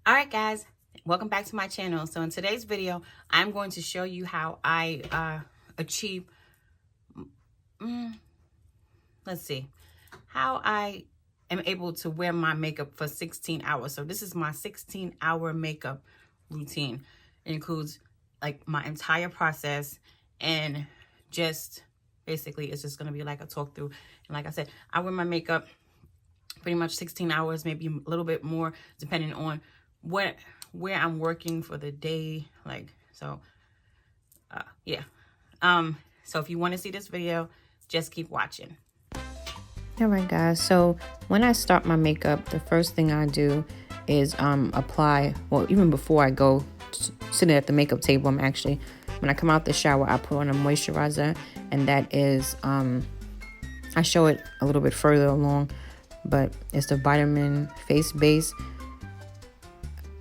All right, guys, welcome back to my channel. So in today's video, I'm going to show you how I achieve, let's see, how I am able to wear my makeup for 16 hours. So this is my 16-hour makeup routine. It includes like my entire process, and just basically it's just going to be like a talk through. And like I said, I wear my makeup pretty much 16 hours, maybe a little bit more, depending on where I'm working for the day. Like, so yeah. So if you want to see this video, just keep watching. All right, guys, so when I start my makeup, the first thing I do is apply, well, even before I go sitting at the makeup table, when I come out the shower, I put on a moisturizer, and that is I show it a little bit further along, but it's the Vitamin Face Base.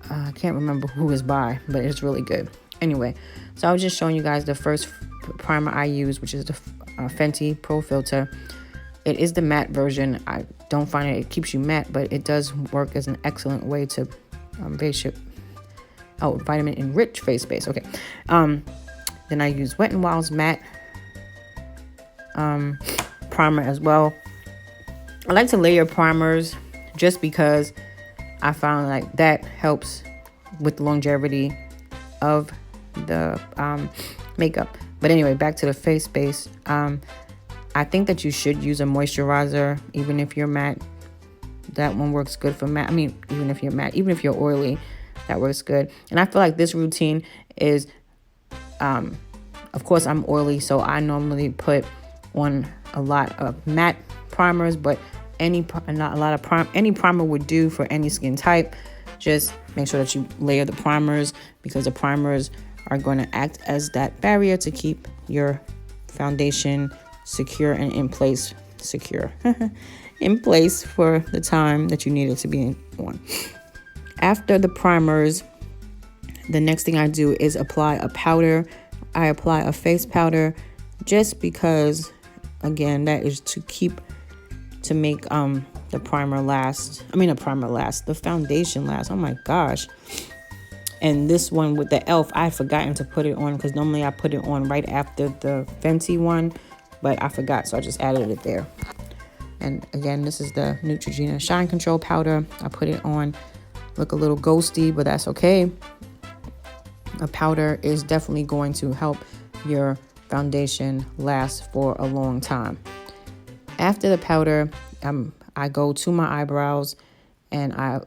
I can't remember who it's by, but it's really good. Anyway, so I was just showing you guys the first primer I use, which is the Fenty Pro Filter. It is the matte version. I don't find it keeps you matte, but it does work as an excellent way to vitamin enriched face base. Okay. Then I use Wet n Wild's matte primer as well. I like to layer primers just because I found like that helps with the longevity of the makeup. But anyway, back to the face base. I think that you should use a moisturizer, even if you're matte. That one works good for matte. I mean, even if you're matte, even if you're oily, that works good. And I feel like this routine is, of course, I'm oily, so I normally put on a lot of matte primers, but any primer would do for any skin type. Just make sure that you layer the primers, because the primers are going to act as that barrier to keep your foundation secure and in place in place for the time that you need it to be on. After the primers, the next thing I do is apply a powder. I apply a face powder just because, again, that is to make the primer last. The foundation last. Oh my gosh. And this one with the e.l.f., I forgotten to put it on, because normally I put it on right after the Fenty one, but I forgot, so I just added it there. And again, this is the Neutrogena Shine Control Powder. I put it on. Look a little ghosty, but that's okay. A powder is definitely going to help your foundation last for a long time. After the powder, I go to my eyebrows, and I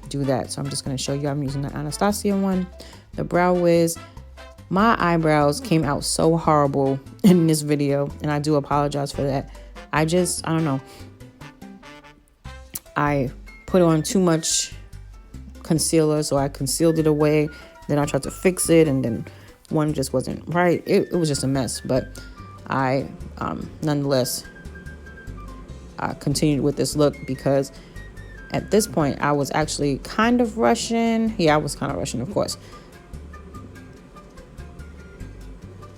do that. So I'm just going to show you. I'm using the Anastasia one, the Brow Wiz. My eyebrows came out so horrible in this video, and I do apologize for that. I don't know. I put on too much concealer, so I concealed it away. Then I tried to fix it, and then one just wasn't right. It was just a mess, but I nonetheless continued with this look, because at this point I was actually kind of rushing. Yeah, I was kind of rushing, of course.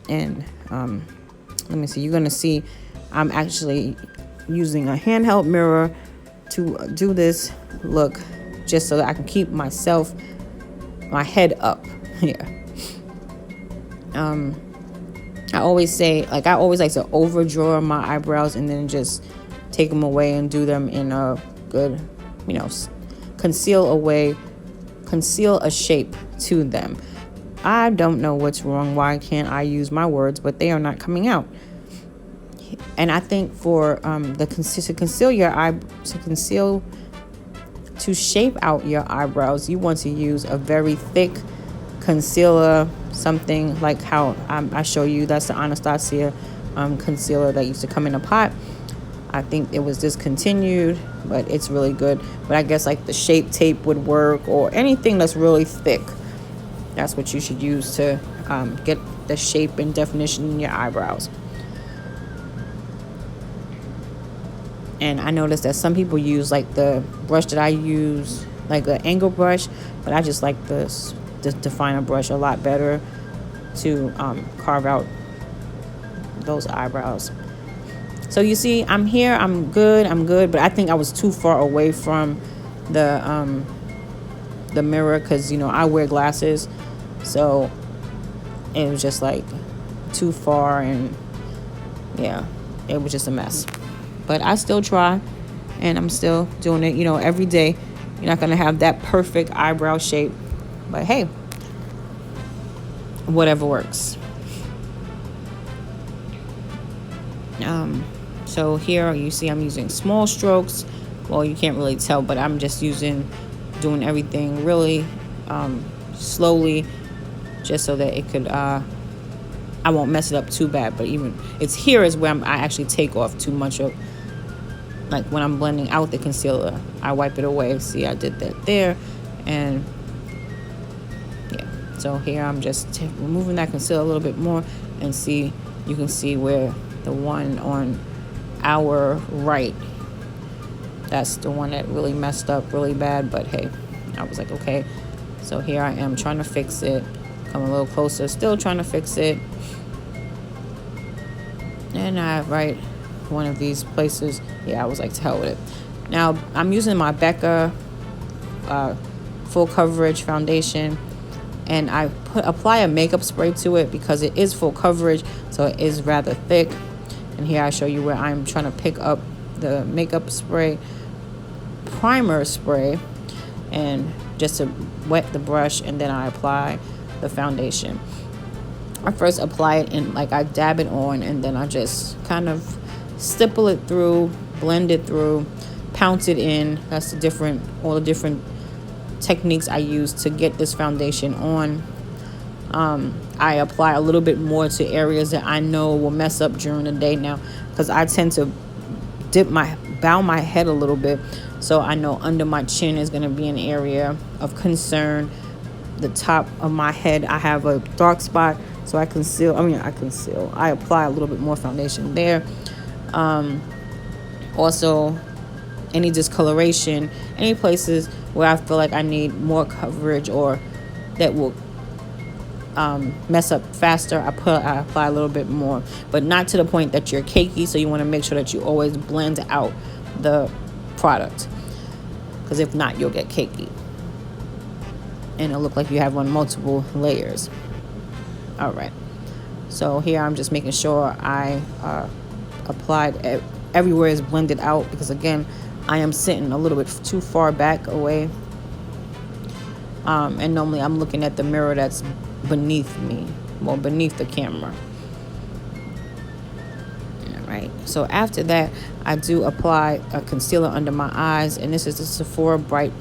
And let me see. You're gonna see I'm actually using a handheld mirror to do this look, just so that I can keep my head up here. I always like to overdraw my eyebrows and then just take them away and do them in a good, conceal a shape to them. I don't know what's wrong. Why can't I use my words? But they are not coming out. And I think for to shape out your eyebrows, you want to use a very thick concealer, something like how I show you. That's the Anastasia concealer that used to come in a pot. I think it was discontinued, but it's really good. But I guess like the Shape Tape would work, or anything that's really thick. That's what you should use to get the shape and definition in your eyebrows. And I noticed that some people use like the brush that I use, like an angle brush, but I just like the definer brush a lot better to carve out those eyebrows. So you see, I'm here, I'm good, but I think I was too far away from the the mirror because, you know, I wear glasses. So it was just like too far, and yeah, it was just a mess. But I still try, and I'm still doing it, you know, every day. You're not going to have that perfect eyebrow shape, but hey, whatever works. So here you see I'm using small strokes. Well, you can't really tell, but I'm just doing everything really slowly, just so that it could, I won't mess it up too bad. But even it's here is where I actually take off too much of, like when I'm blending out the concealer, I wipe it away. See, I did that there, and yeah. So here I'm just removing that concealer a little bit more, and see, you can see where the one on our right, that's the one that really messed up really bad. But hey, I was like, okay. So here I am trying to fix it. Come a little closer, still trying to fix it. And I right one of these places, yeah, I was like, to hell with it. Now I'm using my Becca full coverage foundation, and I apply a makeup spray to it because it is full coverage, so it is rather thick. And here I show you where I'm trying to pick up the makeup spray, primer spray, and just to wet the brush, and then I apply the foundation. I first apply it in, like, I dab it on, and then I just kind of stipple it through, blend it through, pounce it in. That's all the different techniques I use to get this foundation on. I apply a little bit more to areas that I know will mess up during the day now, because I tend to bow my head a little bit, so I know under my chin is going to be an area of concern. The top of my head, I have a dark spot, so I apply a little bit more foundation there. Also, any discoloration, any places where I feel like I need more coverage or that will mess up faster, I apply a little bit more, but not to the point that you're cakey. So you want to make sure that you always blend out the product, because if not, you'll get cakey and it'll look like you have on multiple layers. All right, so here I'm just making sure I applied everywhere is blended out, because again, I am sitting a little bit too far back away, and normally I'm looking at the mirror that's beneath me, well, beneath the camera. All right, so after that, I do apply a concealer under my eyes, and this is the Sephora Bright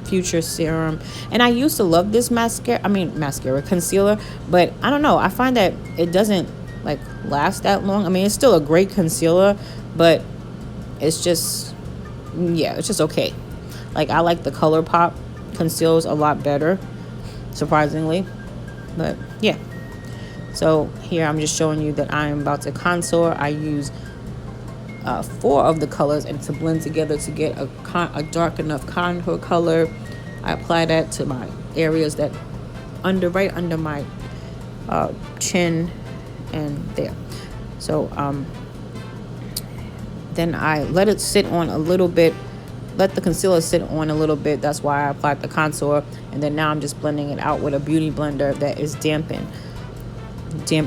Future Serum. And I used to love this concealer, but I don't know, I find that it doesn't like last that long. I mean, it's still a great concealer, but it's just, yeah, it's just okay. Like, I like the ColourPop concealers a lot better, surprisingly. But yeah, so here I'm just showing you that I'm about to contour. I use 4 of the colors and to blend together to get a dark enough contour color. I apply that to my areas that right under my chin and there. So then I let it sit on a little bit, let the concealer sit on a little bit. That's why I applied the contour. And then now I'm just blending it out with a beauty blender that is dampened.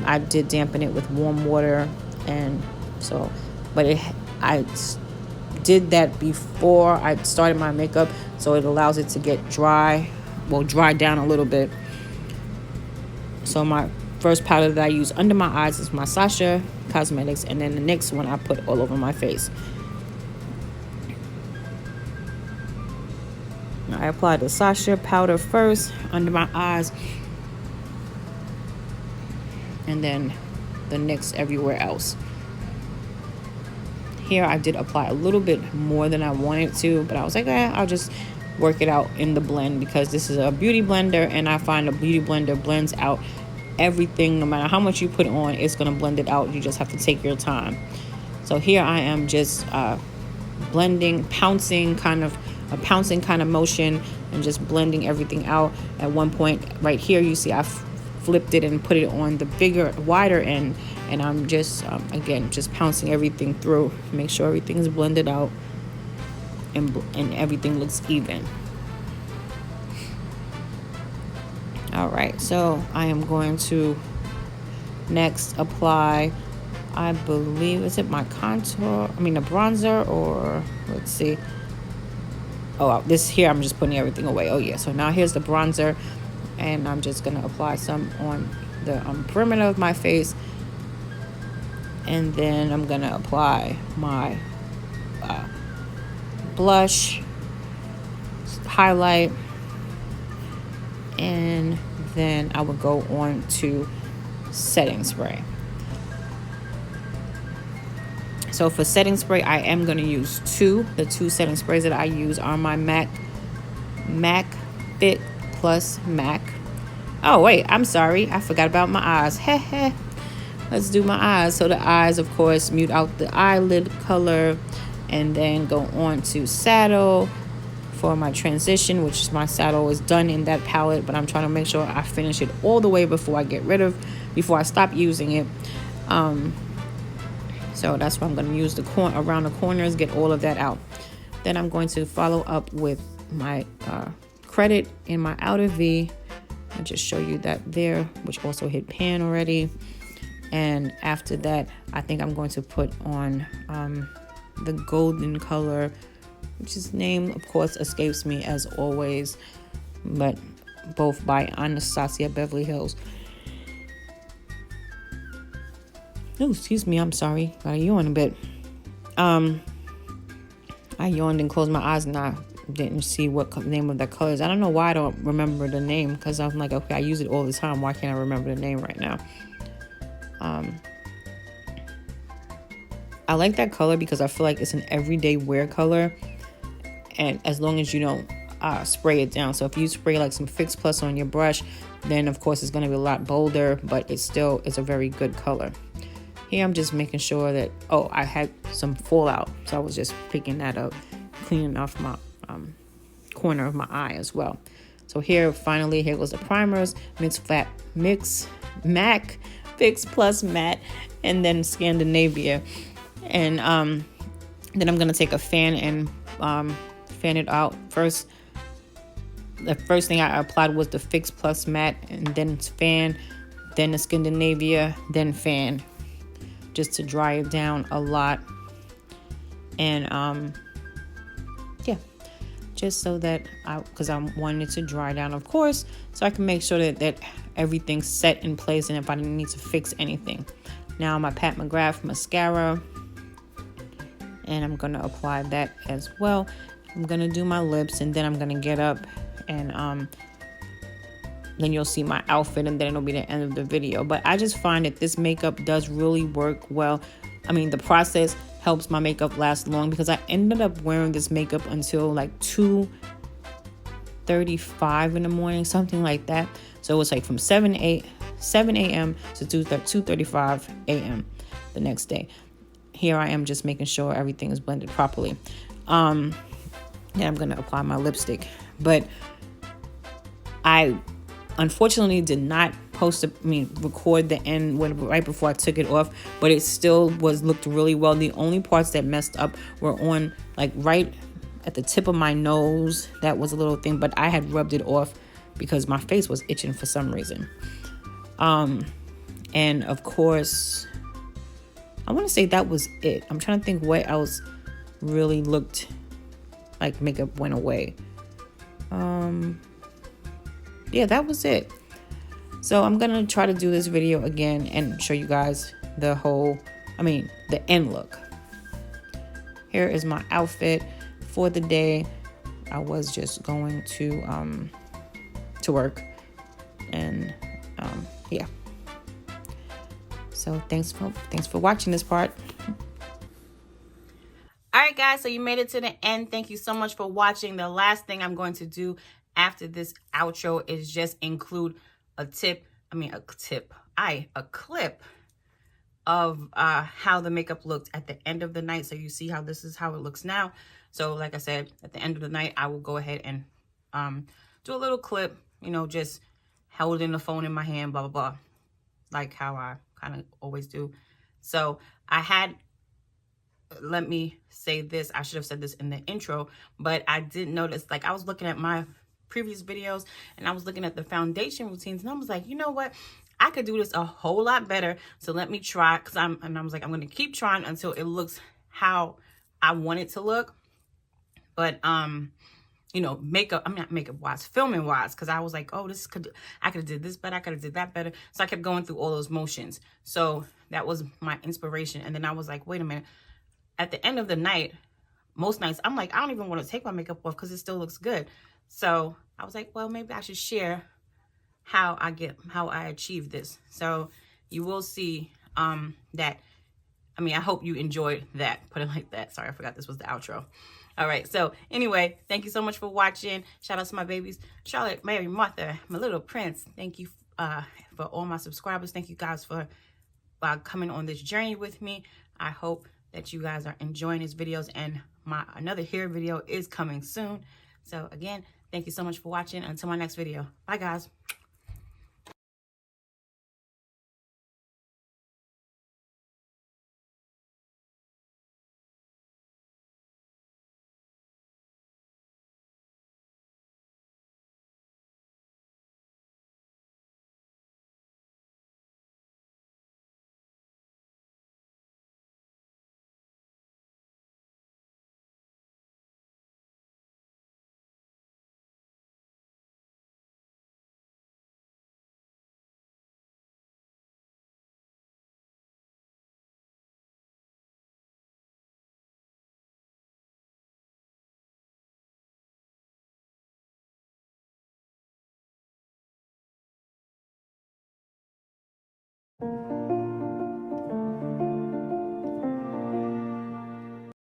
I did dampen it with warm water, and so, but I did that before I started my makeup, so it allows it to get dry down a little bit. So my first powder that I use under my eyes is my Sasha Cosmetics, and then the next one I put all over my face. I apply the Sasha powder first under my eyes, and then the NYX everywhere else. Here I did apply a little bit more than I wanted to, but I was like, I'll just work it out in the blend, because this is a beauty blender, and I find a beauty blender blends out everything. No matter how much you put on, it's going to blend it out. You just have to take your time. So here I am just blending, pouncing kind of motion, and just blending everything out. At one point right here, you see I flipped it and put it on the wider end, and I'm just again just pouncing everything through, make sure everything is blended out and everything looks even. All right, so I am going to next apply, I believe, is it my contour? I mean, a bronzer, or let's see. Oh, this here, I'm just putting everything away. Oh, yeah. So now here's the bronzer, and I'm just going to apply some on the perimeter of my face. And then I'm going to apply my blush, highlight, and then I will go on to setting spray. So for setting spray, I am going to use the two setting sprays that I use are my MAC Fit Plus MAC. Oh wait, I'm sorry, I forgot about my eyes. Let's do my eyes. So the eyes, of course, mute out the eyelid color, and then go on to saddle for my transition, which is my saddle is done in that palette, but I'm trying to make sure I finish it all the way before I stop using it. So that's why I'm going to use around the corners, get all of that out. Then I'm going to follow up with my credit in my outer V. I'll just show you that there, which also hit pan already. And after that, I think I'm going to put on the golden color, which is name, of course, escapes me as always, but both by Anastasia Beverly Hills. Oh, excuse me, I'm sorry. I yawned a bit. I yawned and closed my eyes, and I didn't see what name of that color is. I don't know why I don't remember the name, because I'm like, okay, I use it all the time. Why can't I remember the name right now? I like that color because I feel like it's an everyday wear color, and as long as you don't spray it down. So if you spray like some Fix Plus on your brush, then of course it's going to be a lot bolder, but it's a very good color. Here I'm just making sure that, I had some fallout, so I was just picking that up, cleaning off my corner of my eye as well. So here goes the primers, MAC Fix Plus Matte, and then Scandinavia. And then I'm going to take a fan and fan it out first. The first thing I applied was the Fix Plus Matte, and then fan, then the Scandinavia, then fan, just to dry it down a lot. And just so that because I wanted it to dry down, of course, so I can make sure that everything's set in place, and if I didn't need to fix anything. Now my Pat McGrath mascara, and I'm gonna apply that as well. I'm gonna do my lips, and then I'm gonna get up, and then you'll see my outfit, and then it'll be the end of the video. But I just find that this makeup does really work well. I mean, the process helps my makeup last long, because I ended up wearing this makeup until like 2:35 in the morning, something like that. So it's like from 7 a.m. to 2:35 a.m. the next day. Here I am just making sure everything is blended properly. And I'm going to apply my lipstick. But I unfortunately did not record the end right before I took it off, but it still looked really well. The only parts that messed up were on like right at the tip of my nose. That was a little thing, but I had rubbed it off because my face was itching for some reason. And of course, I want to say that was it. I'm trying to think what else really looked like makeup went away. Yeah, that was it. So I'm gonna try to do this video again and show you guys the end look. Here is my outfit for the day. I was just going to work, and yeah. So thanks for watching this part. All right, guys, so you made it to the end. Thank you so much for watching. The last thing I'm going to do after this outro is just include a clip of how the makeup looked at the end of the night. So you see how this is how it looks now. So like I said, at the end of the night, I will go ahead and do a little clip, just holding the phone in my hand, blah, blah, blah, like how I kind of always do. So let me say this, I should have said this in the intro, but I did notice, like I was looking at my previous videos, and I was looking at the foundation routines, and I was like, you know what? I could do this a whole lot better. So let me try, and I was like, I'm going to keep trying until it looks how I want it to look. But, you know, I'm not makeup wise, filming wise, because I was like, oh, I could have did this better, I could have did that better. So I kept going through all those motions. So that was my inspiration. And then I was like, wait a minute. At the end of the night, most nights, I'm like, I don't even want to take my makeup off because it still looks good. So I was like, well, maybe I should share how I achieve this. So you will see that. I mean, I hope you enjoyed that. Put it like that. Sorry, I forgot this was the outro. All right. So anyway, thank you so much for watching. Shout out to my babies, Charlotte, Mary, Martha, my little prince. Thank you for all my subscribers. Thank you guys for coming on this journey with me. I hope that you guys are enjoying these videos, and my another hair video is coming soon. So again, thank you so much for watching. Until my next video. Bye, guys.